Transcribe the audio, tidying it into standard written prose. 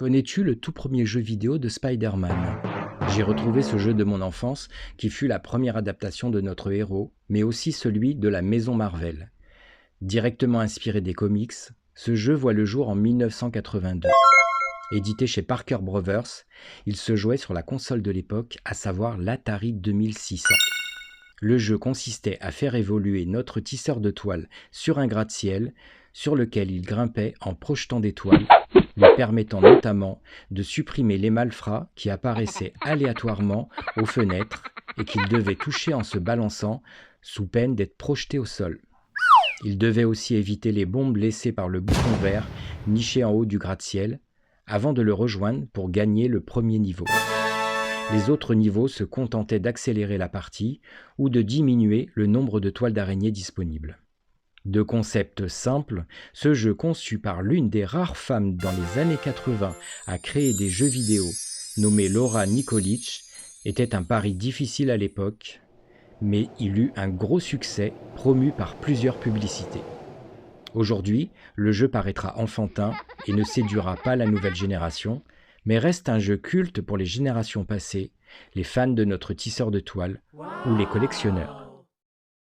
Connais-tu le tout premier jeu vidéo de Spider-Man? J'ai retrouvé ce jeu de mon enfance qui fut la première adaptation de notre héros, mais aussi celui de la maison Marvel. Directement inspiré des comics, ce jeu voit le jour en 1982. Édité chez Parker Brothers, il se jouait sur la console de l'époque, à savoir l'Atari 2600. Le jeu consistait à faire évoluer notre tisseur de toile sur un gratte-ciel sur lequel il grimpait en projetant des toiles, lui permettant notamment de supprimer les malfrats qui apparaissaient aléatoirement aux fenêtres et qu'il devait toucher en se balançant sous peine d'être projeté au sol. Il devait aussi éviter les bombes laissées par le bouton vert niché en haut du gratte-ciel avant de le rejoindre pour gagner le premier niveau. Les autres niveaux se contentaient d'accélérer la partie ou de diminuer le nombre de toiles d'araignée disponibles. De concept simple, ce jeu conçu par l'une des rares femmes dans les années 80 à créer des jeux vidéo, nommée Laura Nikolic, était un pari difficile à l'époque, mais il eut un gros succès promu par plusieurs publicités. Aujourd'hui, le jeu paraîtra enfantin et ne séduira pas la nouvelle génération, mais reste un jeu culte pour les générations passées, les fans de notre tisseur de toile ou les collectionneurs.